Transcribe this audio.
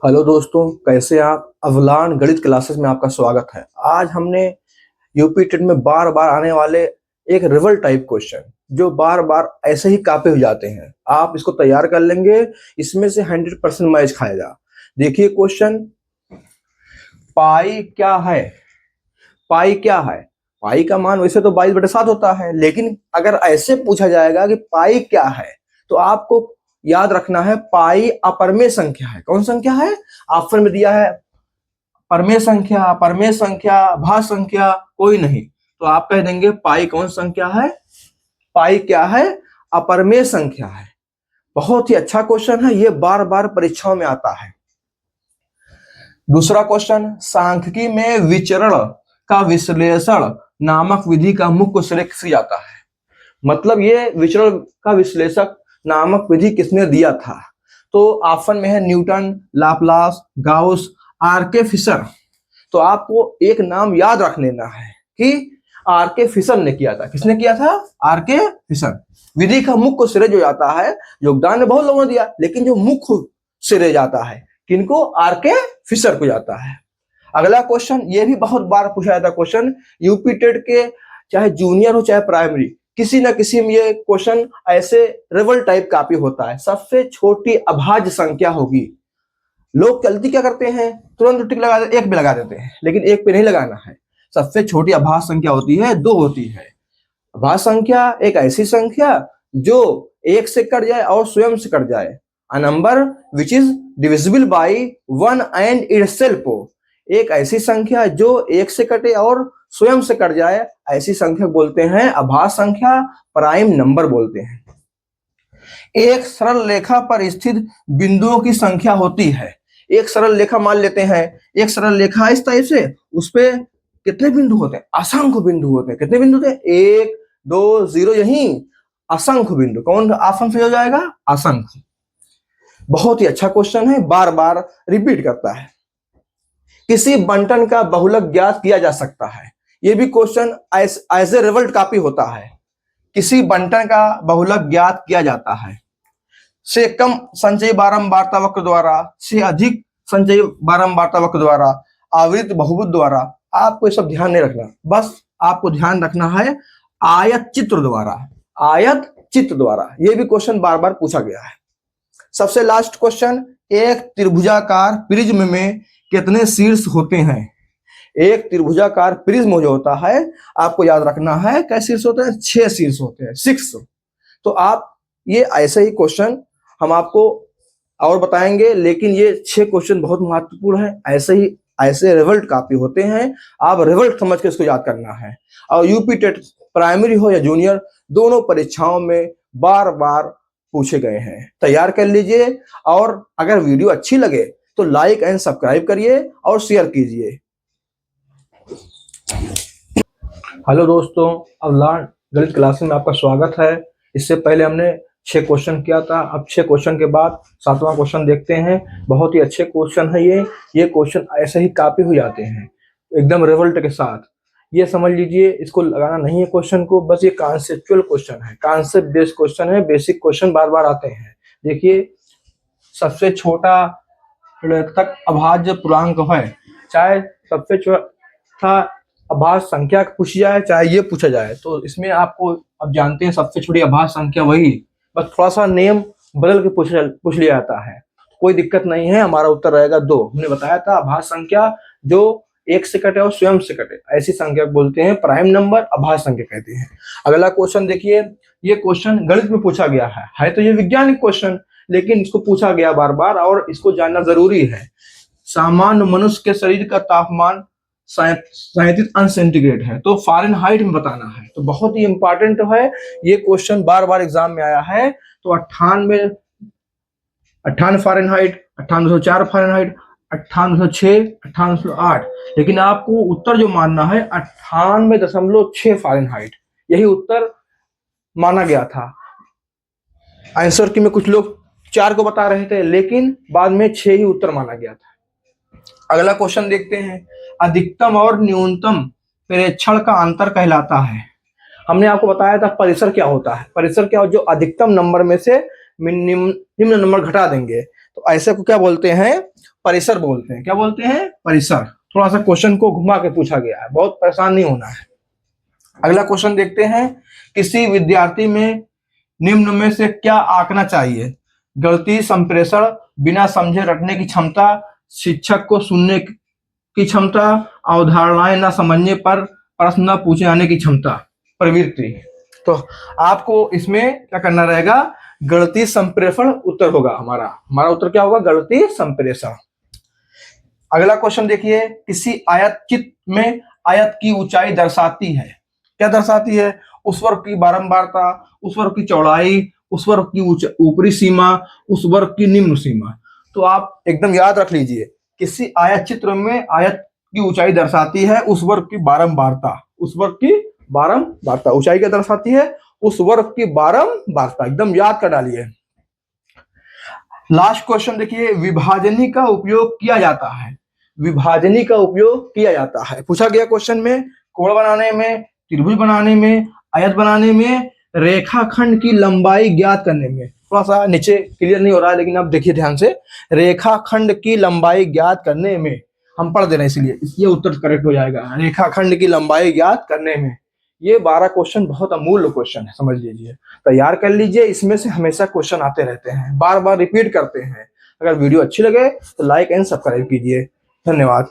Hello दोस्तों, कैसे आप? अवलान गणित क्लासेस में आपका स्वागत है। आज हमने यूपी टेट में बार बार आने वाले एक रिवल टाइप क्वेश्चन जो बार बार ऐसे ही कॉपी हो जाते हैं, आप इसको तैयार कर लेंगे। इसमें से 100% मैच खाएगा। देखिए क्वेश्चन, पाई क्या है? पाई क्या है? पाई का मान वैसे तो 22/7 होता है, लेकिन अगर ऐसे पूछा जाएगा कि पाई क्या है तो आपको याद रखना है पाई अपरमेय संख्या है। कौन संख्या है? ऑप्शन में दिया है परमेय संख्या, भाज्य संख्या, कोई नहीं। तो आप कह देंगे पाई कौन संख्या है? पाई क्या है? अपरमेय संख्या है। बहुत ही अच्छा क्वेश्चन है, ये बार बार परीक्षाओं में आता है। दूसरा क्वेश्चन, सांख्यिकी में विचरण का विश्लेषण नामक विधि का मुख्य श्रेय किसे जाता है? मतलब ये विचरण का विश्लेषक नामक विधि किसने दिया था? तो ऑप्शन में है Newton, Laplace, Gauss, RK. Fisher. तो आपको एक नाम याद रख लेना है कि आर.के. फिशर ने किया था। किसने किया था? आर.के. फिशर। विधि का मुख्य श्रेय जो जाता है, योगदान में बहुत लोगों ने दिया, लेकिन जो मुख्य श्रेय जाता है किनको? आर.के. फिशर को जाता है। अगला क्वेश्चन, ये भी बहुत बार पूछा जाता है क्वेश्चन, यूपी टेट के चाहे जूनियर हो चाहे प्राइमरी, किसी ना किसी में ये क्वेश्चन ऐसे रिवल टाइप कॉपी होता है। सबसे छोटी अभाज्य संख्या होगी। लोग गलती क्या करते हैं, तुरंत टिक लगा देते, एक पे लगा देते हैं, लेकिन एक पे नहीं लगाना है। सबसे छोटी अभाज्य संख्या होती है, 2 होती है। अभाज्य संख्या एक ऐसी संख्या जो एक से कट जाए और स्वयं से कट जाए। A number which is divisible by 1 and itself. एक ऐसी संख्या जो एक से कटे और स्वयं से कट जाए, ऐसी संख्या बोलते हैं अभाज्य संख्या, प्राइम नंबर बोलते हैं। एक सरल रेखा पर स्थित बिंदुओं की संख्या होती है। एक सरल रेखा मान लेते हैं, एक सरल रेखा इस टाइप से, उस पे कितने बिंदु होते हैं? असंख्य बिंदु होते हैं। कितने बिंदु होते हैं? 1 2 0, यही असंख्य बिंदु। कौन ऑप्शन सही हो जाएगा? असंख्य। बहुत ही अच्छा क्वेश्चन है, बार बार रिपीट करता है। किसी बंटन का बहुलक ज्ञात किया जा सकता है। यह भी question as a result copy होता है। किसी बंटन का बहुलक ज्ञात किया जाता है। से कम संचयी बारंबारता वक्र द्वारा, से अधिक संचयी बारंबारता वक्र द्वारा, आवृत्त बहुभुज द्वारा। आपको ये सब ध्यान नहीं रखना, बस आपको ध्यान रखना है आयत चित्र द्वारा। आयत चित्र द्वारा, ये भी क्वेश्चन बार बार पूछा गया है। सबसे लास्ट क्वेश्चन, एक त्रिभुजाकार प्रिज्म में कितने शीर्ष होते हैं? एक त्रिभुजाकार प्रिज्म जो होता है, आपको याद रखना है कैसे शीर्ष होते हैं? 6 शीर्ष होते हैं, 6। तो आप ये ऐसे ही क्वेश्चन हम आपको और बताएंगे, लेकिन ये 6 क्वेश्चन बहुत महत्वपूर्ण है। ऐसे ही ऐसे रिवल्ट कॉपी होते हैं, आप रिवल्ट समझ के इसको याद करना है। और यूपी टेट प्राइमरी हो या जूनियर, दोनों परीक्षाओं में बार बार पूछे गए हैं। तैयार कर लीजिए, और अगर वीडियो अच्छी लगे तो लाइक एंड सब्सक्राइब करिए और शेयर कीजिए। हेलो दोस्तों, अवलान गणित क्लास में आपका स्वागत है। इससे पहले हमने 6 क्वेश्चन किया था, अब 6 क्वेश्चन के बाद 7वां क्वेश्चन देखते हैं। बहुत ही अच्छे क्वेश्चन है ये क्वेश्चन ऐसे ही कॉपी हो जाते हैं एकदम रिवल्ट के साथ। ये समझ लीजिए, इसको लगाना नहीं है क्वेश्चन को, बस ये कॉन्सेप्चुअल क्वेश्चन है, कॉन्सेप्ट बेस्ड क्वेश्चन है। बेसिक क्वेश्चन बार बार आते हैं। देखिए, सबसे छोटा तक अभाज्य पूर्णांक है, चाहे सबसे छोटा अभाज्य संख्या पूछी जाए चाहे ये पूछा जाए, तो इसमें आपको अब जानते हैं सबसे छोटी अभाज्य संख्या वही, बस थोड़ा सा नेम बदल के पूछ लिया जाता है। कोई दिक्कत नहीं है, हमारा उत्तर रहेगा 2। हमने बताया था अभाज्य संख्या जो एक से कटे और स्वयं से कटे, ऐसी संख्या बोलते हैं प्राइम नंबर, अभाज्य संख्या कहते हैं। अगला क्वेश्चन देखिए, ये क्वेश्चन गणित में पूछा गया है तो ये वैज्ञानिक क्वेश्चन, लेकिन इसको पूछा गया बार बार और इसको जानना जरूरी है। सामान्य मनुष्य के शरीर का तापमान 37 अंश सेंटीग्रेड है, तो फ़ारेनहाइट में बताना है। तो बहुत ही इंपॉर्टेंट है ये क्वेश्चन, बार बार एग्जाम में आया है। तो 98 फ़ारेनहाइट, 9804 फ़ारेनहाइट, 9806, 9808, लेकिन आपको उत्तर जो मानना है 98.6 फ़ारेनहाइट, यही उत्तर माना गया था। आंसर की में कुछ लोग 4 को बता रहे थे, लेकिन बाद में 6 ही उत्तर माना गया था। अगला क्वेश्चन देखते हैं, अधिकतम और न्यूनतम प्रेक्षण का अंतर कहलाता है। हमने आपको बताया था परिसर क्या होता है। परिसर क्या हो? जो अधिकतम नंबर में से निम्न नंबर घटा देंगे, तो ऐसे को क्या बोलते हैं? परिसर बोलते हैं। क्या बोलते हैं? परिसर। थोड़ा सा क्वेश्चन को घुमा के पूछा गया है, बहुत परेशान नहीं होना है। अगला क्वेश्चन देखते हैं, किसी विद्यार्थी में निम्न में से क्या आंकना चाहिए? गलती, संप्रेषण, बिना समझे रटने की क्षमता, शिक्षक को सुनने की क्षमता, अवधारणाएं न समझने पर प्रश्न न पूछे जाने की क्षमता, प्रवृत्ति। तो आपको इसमें क्या करना रहेगा? गलती संप्रेषण उत्तर होगा हमारा उत्तर क्या होगा? गलती संप्रेषण। अगला क्वेश्चन देखिए, किसी आयत चित्र में आयत की ऊंचाई दर्शाती है। क्या दर्शाती है? उस वर्ग की बारंबारता, उस वर्ग की चौड़ाई, उस वर्ग की ऊपरी सीमा, उस वर्ग की निम्न सीमा। तो आप एकदम याद रख लीजिए, किसी आयत चित्र में आयत की ऊंचाई दर्शाती है उस वर्ग की बारंबारता, उस वर्ग की बारंबारता। ऊंचाई क्या दर्शाती है? उस वर्ग की बारंबारता। एकदम याद कर डालिए। लास्ट क्वेश्चन देखिए, विभाजनी का उपयोग किया जाता है। विभाजनी का उपयोग किया जाता है, पूछा गया क्वेश्चन में। कोण बनाने में, त्रिभुज बनाने में, आयत बनाने में, रेखाखंड की लंबाई ज्ञात करने में। थोड़ा सा नीचे क्लियर नहीं हो रहा है, लेकिन आप देखिए ध्यान से। रेखाखंड की लंबाई ज्ञात करने में, हम पढ़ दे रहे हैं इसलिए ये उत्तर करेक्ट हो जाएगा। रेखाखंड की लंबाई ज्ञात करने में। ये 12 क्वेश्चन बहुत अमूल्य क्वेश्चन है, समझ लीजिए, तैयार कर लीजिए। इसमें से हमेशा क्वेश्चन आते रहते हैं, बार बार रिपीट करते हैं। अगर वीडियो अच्छी लगे तो लाइक एंड सब्सक्राइब कीजिए। धन्यवाद।